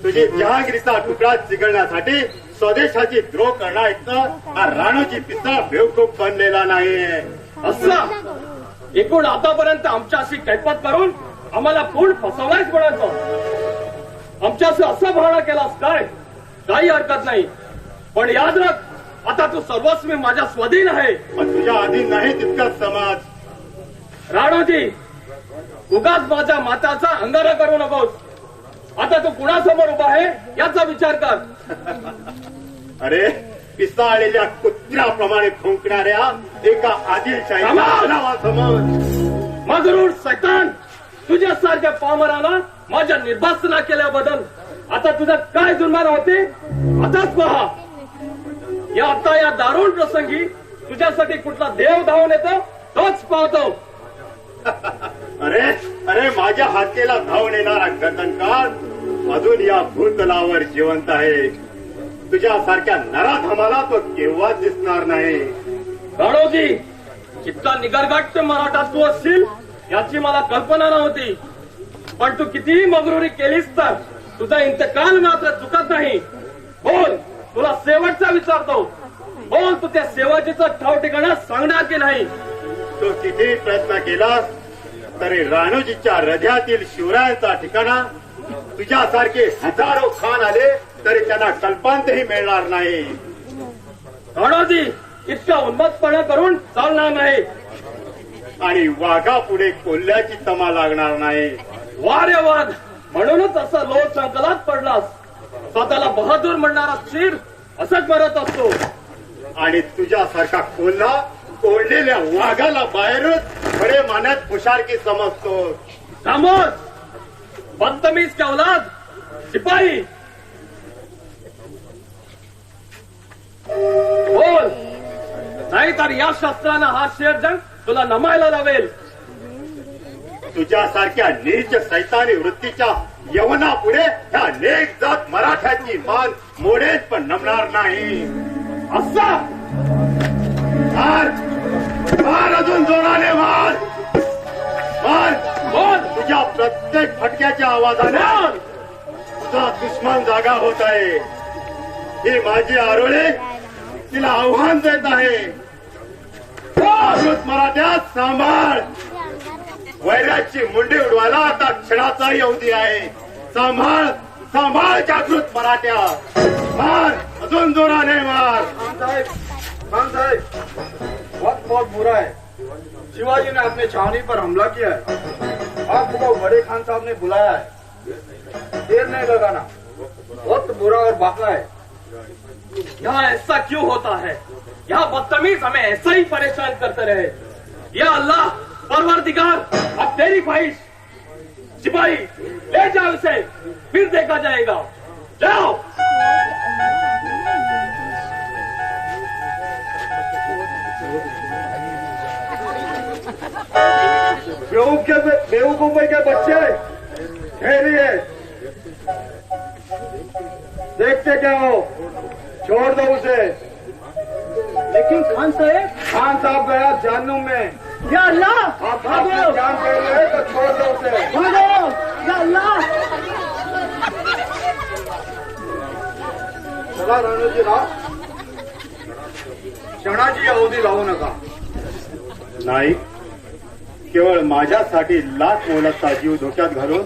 तुझी जहागिरीचा तुकडा चिघळण्यासाठी स्वदेशाची द्रोह करण्याचा हा राणोजी पिता बेवकूफ बनलेला नाही. असं एकूण आतापर्यंत आमच्याशी कैफत करून आम्हाला पूर्ण फसवायच म्हणायचं. आमच्याशी असा भावना केलास काय? काही हरकत नाही, पण याद राख, आता तू सर्वस्वी माझ्या स्वाधीन आहे. पण तुझ्या आधी नाही तितकाच समाज. राणोजी, उगाच माझ्या माताचा अंगारा करू नकोस. आता तू कुणासमोर उभा आहे याचा विचार कर. अरे, पिसाळलेल्या कुत्र्याप्रमाणे फुंकणाऱ्या एका आदिलशाही नावासमोर. मगरूर सैतान, तुझ्यासारख्या पामराला माझ्या निर्वासना केल्याबद्दल आता तुझा काय जुर्माना होते आताच पहा. या दारुण प्रसंगी तुझ्यासाठी कुठला देव धावून येतो तोच पाहतो. अरे, माझ्या हाकेला धावून येणारा गगनकार अजून या भूतलावर जिवंत आहे. तुझ्यासारख्या नराधमाला तो केव्हाच दिसणार नाही. राणोजी, इतका निगरगट्ट मराठा तू असशील याची मला कल्पना नव्हती. पण तू कितीही मगरुरी केलीस तर तुझा इंतकाल मात्र चुकत नाही. बोल, तुला शेवटचा विचारतो, बोल तू त्या शिवाजीचं ठाव ठिकाणा सांगणार की नाही? तो कितीही प्रयत्न केलास तरी राणोजीच्या हृदयातील शिवरायांचा ठिकाणा तुझ्यासारखे हजारो खान आले तरी त्यांना कल्पांतही मिळणार नाही. राणोजी इतका उन्मत्तपणा करून चालणार नाही. आणि वाघा पुढे कोल्ह्याची तमा लागणार नाही. वारे वाद म्हणूनच असं लोट संकलात पडलास. स्वतःला बहादूर म्हणणारा शिर असंच करत असतो. आणि तुझ्यासारखा कोल्हा कोंडलेल्या वाघाला बाहेरच खडे मानत हुशारकी समजतो. खामोश बदतमीज के औलाद सिपाही बोल, नाही तर या शस्त्रानं हा शेरजंग तुला नमायला लावेल. तुझ्यासारख्या नीच सैतानी वृत्तीच्या यवना पुढे ह्या नेक जात मराठ्याची मान मोडेच पण नमणार नाही. असा मार मार, अजून जोराने मार मार. बोल तुझ्या प्रत्येक फटक्याच्या आवाजाने बोल. तुझा दुश्मन जागा होत आहे. ही माझी आरोळे तिला आव्हान देत आहे. जागृत मराठ्यात सांभाळ. वैराची मुंडी उडवायला आता क्षणाचाही अवधी आहे. सांभाळ सांभाळ जागृत मराठ्या. मार, अजून जोराने मार. खान साहब, वक्त बहुत बुरा है. शिवाजी ने अपने छावनी पर हमला किया है. आपको बड़े खान साहब ने बुलाया है. देर नहीं लगाना. वक्त बुरा और बाका है. यहाँ ऐसा क्यों होता है? यहाँ बदतमीज हमें ऐसा ही परेशान करते रहे. या अल्लाह परवरदिगार, अब तेरी ख्वाहिश. सिपाही ले जाओ इसे, फिर देखा जाएगा. जाओ. बेवकूफे के बच्चे ठहरिए. देखते क्या हो, छोड़ दो उसे. लेकिन खान साहब गया जानूम में. या अल्लाह, आप अपनी जान के लिए तो छोड़ दो उसे. भागो. या अल्लाह. चला राणोजी राव, क्षणाची अवधी लावू नका. नाही, केवळ माझ्यासाठी लाख मोलाचा जीव धोक्यात घालून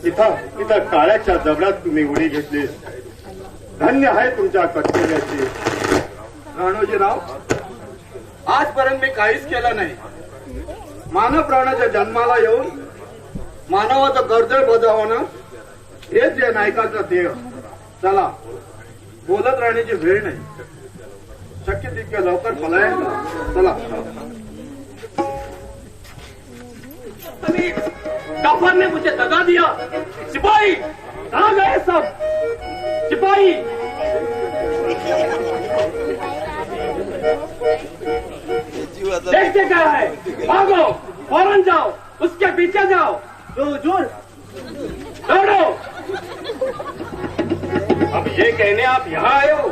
इथं काळ्याच्या जबड्यात तुम्ही उडी घेतलीस. धन्य आहे तुमच्या कर्तव्याची. राणोजीराव, आजपर्यंत मी काहीच केलं नाही. मानव प्राण्याच्या जन्माला येऊन मानवाचं कर्तव्य बजावणं हेच या नायकाचं ध्येय. चला, बोलत राहण्याची वेळ नाही. शक्य तितक्या लवकर पलायन करा. चला. काफर ने मुझे दगा दिया. सिपाही कहाँ गए सब? सिपाही देखते क्या है? भागो, फौरन जाओ, उसके पीछे जाओ. हुजूर, दौड़ो. अब ये कहने आप यहाँ आए हो?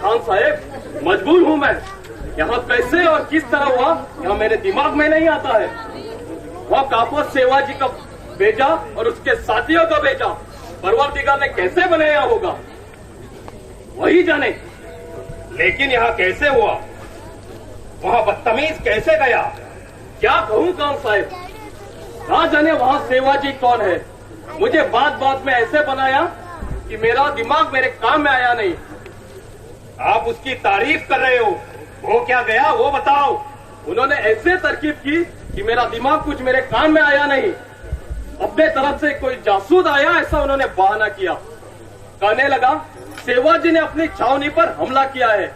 खान साहब, मजबूर हूँ मैं. यहाँ कैसे और किस तरह हुआ यहाँ मेरे दिमाग में नहीं आता है. वह काफर सेवाजी का भेजा और उसके साथियों का भेजा परवरदिगार ने कैसे बनाया होगा वही जाने. लेकिन यहाँ कैसे हुआ, वहाँ बदतमीज कैसे गया, क्या कहूँ खान साहब. ना जाने वहाँ सेवाजी कौन है. मुझे बात बात में ऐसे बनाया कि मेरा दिमाग मेरे काम में आया नहीं. आप उसकी तारीफ कर रहे हो, वो क्या गया वो बताओ. उन्होंने ऐसे तरकीब की कि मेरा दिमाग कुछ मेरे काम में आया नहीं. अपने तरफ से कोई जासूस आया ऐसा उन्होंने बहाना किया. कहने लगा सेवाजी ने अपनी छावनी पर हमला किया है.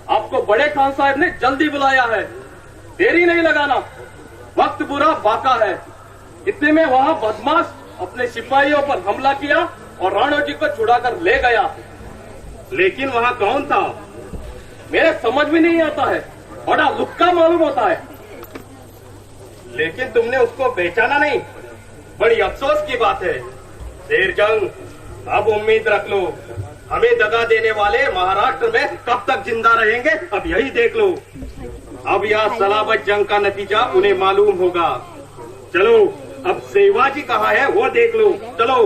आपको बड़े खान साहब ने जल्दी बुलाया है, देरी नहीं लगाना. वक्त बुरा बाका है. इतने में वहां बदमाश अपने सिपाहियों पर हमला किया और राणो जी को छुड़ाकर ले गया. लेकिन वहां कौन था मेरे समझ में नहीं आता है. बड़ा लुक्का मालूम होता है. लेकिन तुमने उसको पहचाना नहीं, बड़ी अफसोस की बात है. शेरजंग, अब उम्मीद रख लो. हमें दगा देने वाले महाराष्ट्र में कब तक जिंदा रहेंगे अब यही देख लो. अब यह सलाबत जंग का नतीजा उन्हें मालूम होगा. चलो, अब सेवाजी कहाँ है वो देख लो. चलो.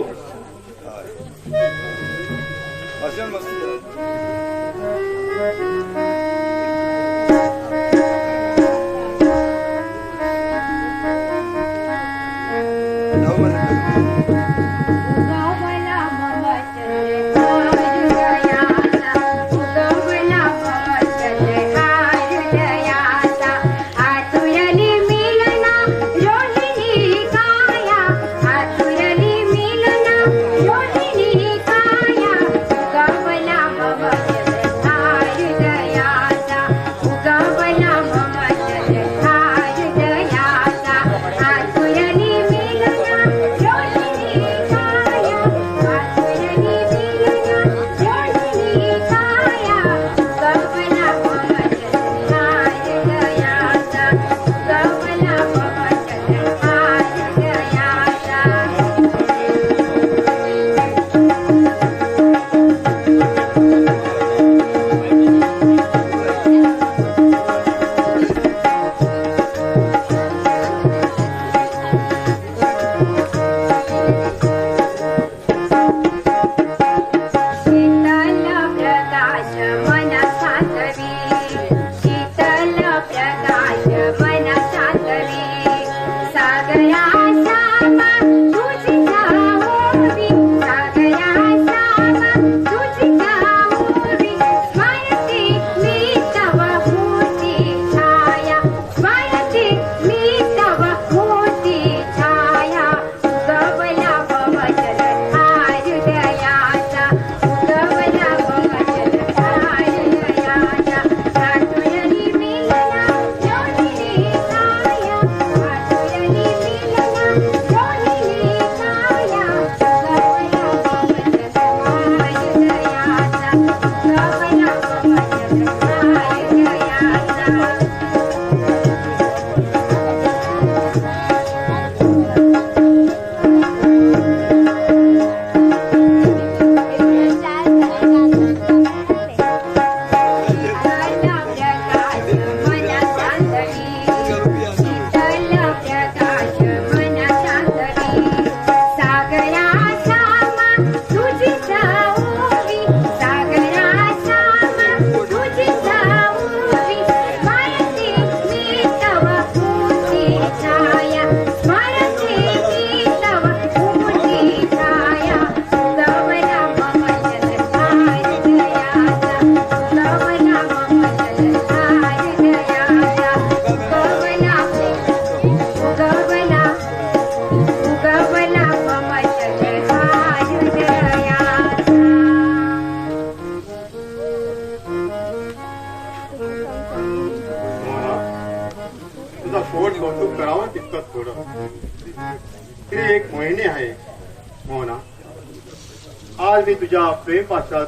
आज मी तुझ्या प्रेम पाशात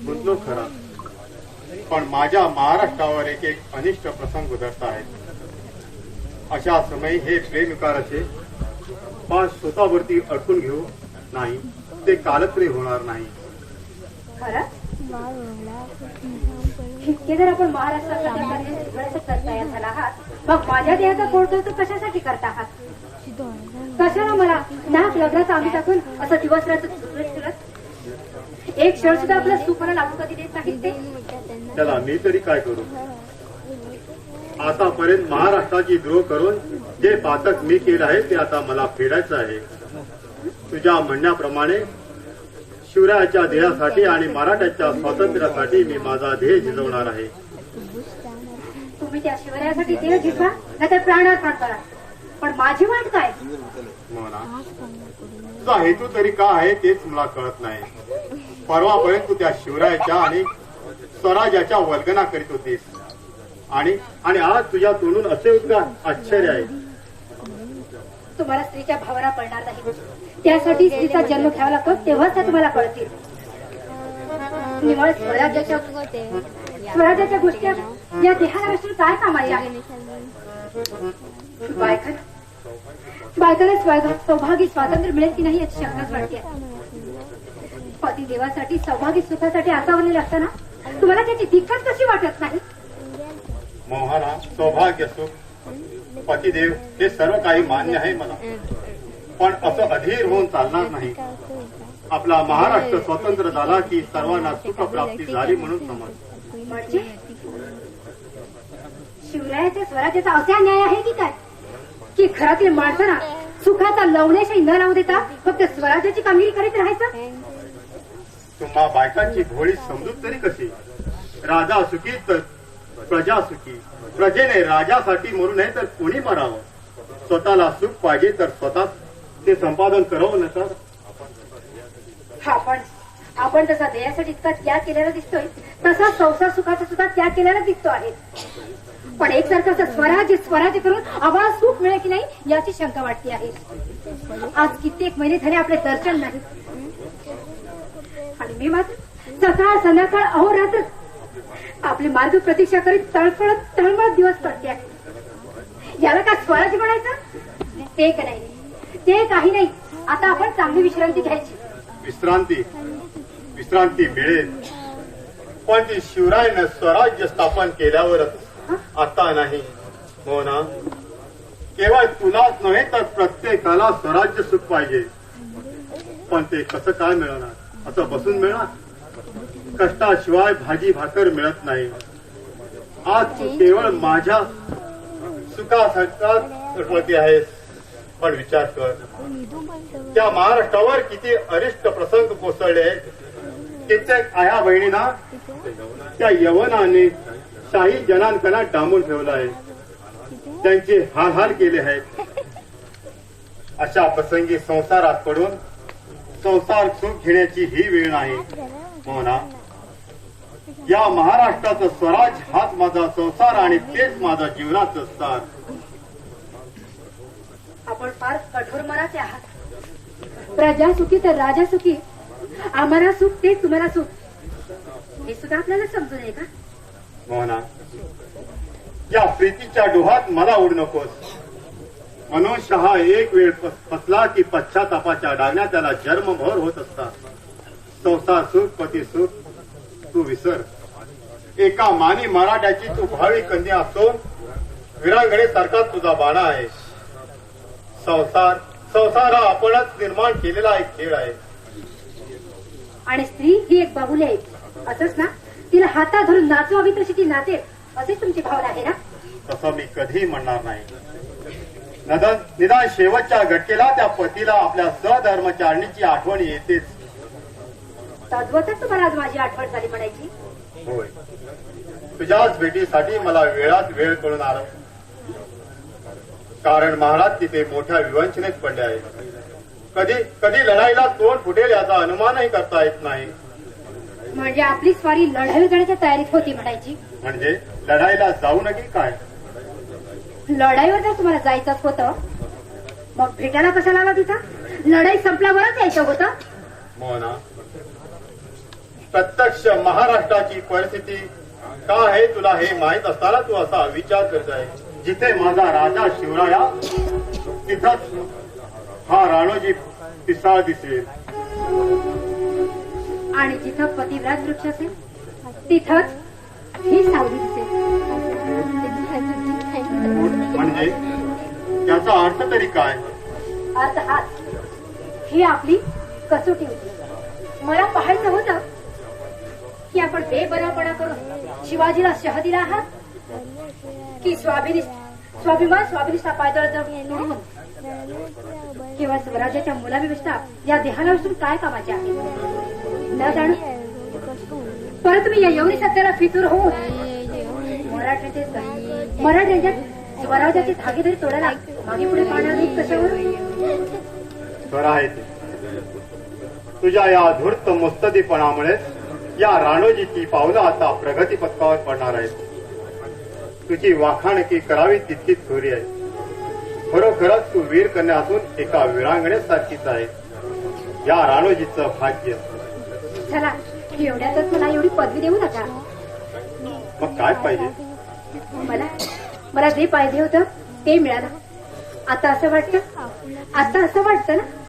गुंतलो खरा, पण माझ्या महाराष्ट्रावर एक एक अनिष्ट प्रसंग उधळत आहेत. अशा समयी हे प्रेम विकाराचे पाश स्वतःवरती अडकून घेऊ नाही, ते कालत्री होणार नाही. इतके जर आपण महाराष्ट्रात तयार झाला आहात, मग माझ्या देहाचा कोणतं कशासाठी करता आहात? कशाला मला नाक लग्नाचं आम्ही टाकून असं दिवस राहत एक क्षण सुद्धा आपलं सुपरा लागू कधी देत नाही ते. त्याला मी तरी काय करू? आतापर्यंत महाराष्ट्राची द्रोह करून जे पातक मी केलं आहे ते आता मला फेडायचं आहे. तुझ्या म्हणण्याप्रमाणे शिवरायाच्या ध्येयासाठी आणि मराठ्याच्या स्वातंत्र्यासाठी मी माझा ध्येय झिजवणार आहे. तुम्ही त्या शिवरायासाठी देह झिजवा नाही तर प्राणार्पण करा, पण माझी वाट काय? मोना, तुझा हेतू तरी काय आहे तेच मला कळत नाही. परवापर्यंत तू त्या शिवरायाच्या आणि स्वराज्याच्या वल्गना करीत होतीस आणि आज तुझ्या तोंडून असे उद्गार, आश्चर्य आहे. तुम्हाला स्त्रीच्या भावना पडणार नाही, त्यासाठी स्त्रीचा जन्म घ्यावा लागतो, तेव्हाच त्या तुम्हाला कळतील. निवळ स्वराज्याच्या गोष्टी या देहाला विसरून काय कामाची आहे? बायकाला सौभाग्य स्वातंत्र्य मिळेल की नाही याची शंकाच वाटते. पती देवासाठी सौभाग्य सुखासाठी आसावलेले असताना तुम्हाला त्याची दिक्कत कशी वाटत नाही? मोहना, सौभाग्य सुख पतिदेव हे सर्व काही मान्य आहे मला, पण असं अधीर होऊन चालणार नाही. आपला महाराष्ट्र स्वतंत्र झाला की सर्वांना सुख प्राप्ती झाली म्हणून समज. म्हणजे शिवरायाच्या स्वराज्याचा असा न्याय आहे की काय, की घरातील माणसांना सुखाचा लवण्याशी न लावू देता फक्त स्वराज्याची कामगिरी करीत राहायचं? तुम्हा बायकांची भोळी समजूत तरी कशी? राजा सुखी तर प्रजा सुखी. प्रजेने राजासाठी मरू नये तर कोणी मरावं? स्वतःला सुख पाहिजे तर स्वतः ते संपादन करावं नका. आपण तसा देयासाठी इतका त्याग केलेला दिसतोय, तसा संसार सुखाचा सुद्धा त्याग केलेला दिसतो आहे. पण एकसारखं असं स्वराज्य करून आम्हाला सुख मिळेल की नाही याची शंका वाटते आहे. आज कित्येक महिने झाले आपले दर्शन नाही, आणि मी मात्र सकाळ संध्याकाळ अहोरात्र आपले मार्ग प्रतीक्षा करीत तळमळत दिवस काढते आहे. याला काय स्वराज्य म्हणायचं? ते नाही, ते काही नाही. आता आपण चांगली विश्रांती घ्यायची. विश्रांती मिळेल, पण ती शिवरायानं स्वराज्य स्थापन केल्यावरच, आता नाही. हो ना? केवळ तुलाच नव्हे तर प्रत्येकाला स्वराज्य सुख पाहिजे. पण ते कसं काय मिळणार? असं बसून मिळणार? कष्टाशिवाय भाजी भाकर मिळत नाही. आज तू केवळ माझ्या सुखासाठी आहेस, पण विचार कर, त्या महाराष्ट्रावर किती अरिष्ट प्रसंग कोसळले आहेत. कित्येक आया बहिणींना त्या यवनाने शाही जनांकनात डांबून ठेवलं आहे, त्यांचे हाल केले आहेत. अशा प्रसंगी संसारात पडून संसार सुख घेण्याची ही वेळ नाही. हो ना? या महाराष्ट्राचं स्वराज हाच माझा संसार आणि तेच माझा जीवनाचं सार. आपण फार कठोर मनाचे आहात. प्रजा सुखी तर राजा सुखी, आम्हाला सुख तेच तुम्हाला सुख, हे सुद्धा आपल्याला समजू नये का? हो ना? या प्रीतीच्या डोहात मला उड नकोस. मनुष्य हा एक वेळ फसला की पश्चातापाच्या डागण्या त्याला जन्मभर होत असतात. संसार सुख पती सुख तू विसर. एका मानी मराठ्याची तू भावी कन्या असून विरांगणेसारखा तुझा बाणा आहे. संसार हा आपणच निर्माण केलेला एक खेळ आहे. आणि स्त्री ही एक बाहुली आहे, असंच ना? तिला हातात धरून नाचवावी तशी ती नाचेल, अशीच तुमची भावना आहे ना? तसं मी कधीही म्हणणार नाही. निदान शेवटच्या घटकेला त्या पतीला आपल्या सहधर्मचारणीची आठवण येतेच. तद्वतच तुम्हाला आज माझी आठवण झाली म्हणायची. होय, तुझ्याच भेटीसाठी मला वेळात वेळ करून आलो. कारण महाराज तिथे मोठ्या विवंचनेत पडले आहेत. कधी लढाईला तोंड फुटेल याचा अनुमानही करता येत नाही. म्हणजे आपली स्वारी लढाई जाण्याच्या तयारीत होती म्हणायची. म्हणजे लढाईला जाऊ नये काय? लढाईवर जर तुम्हाला जायचंच होतं, मग भेटायला कशाला आला तिथं? लढाई संपल्यावरच यायचं होतं. हो ना? प्रत्यक्ष महाराष्ट्राची परिस्थिती का आहे तुला हे माहीत असताना तू असा विचार करत आहे. जिथे माझा राजा शिवराया तिथंच हा राणोजी पिसाळ दिसेल, आणि जिथं पतिव्रत वृक्ष असेल तिथंच ही सावली दिसेल. म्हणजे याचा अर्थ तरी काय? अर्थ हाच, ही आपली कसोटी होती. मला पाहायचं होतं की आपण बेबनापणा करून शिवाजीला शह दिला आहात, की स्वाभिनिष्ठा पायदळ तोडून किंवा स्वराज्याच्या मुलाविष्ठा या देहाला विसरून काय कामाचे आहे न जाणू. परत मी या यवनी सत्याला फितूर होऊन मराठ्यांच्या स्वराज्याची धागेदारी तोडायला मागे पुढे पाहणार नाही कशावर? खरं आहे ते. तुझ्या या धूर्त मुस्तदीपणामुळे या राणोजीची पावलं आता प्रगती पथकावर पडणार आहेत. तुझी वाखाणकी करावी तितकीच थोरी आहे. खरोखरच तू वीर कन्या असून एका वीरांगणेसारखीच आहे. या राणोजीचं भाग्य. चला, एवढ्यातच मला एवढी पदवी देऊ नका. मग काय पाहिजे? मला जे पाहिजे होतं ते मिळालं. आता असं वाटतं ना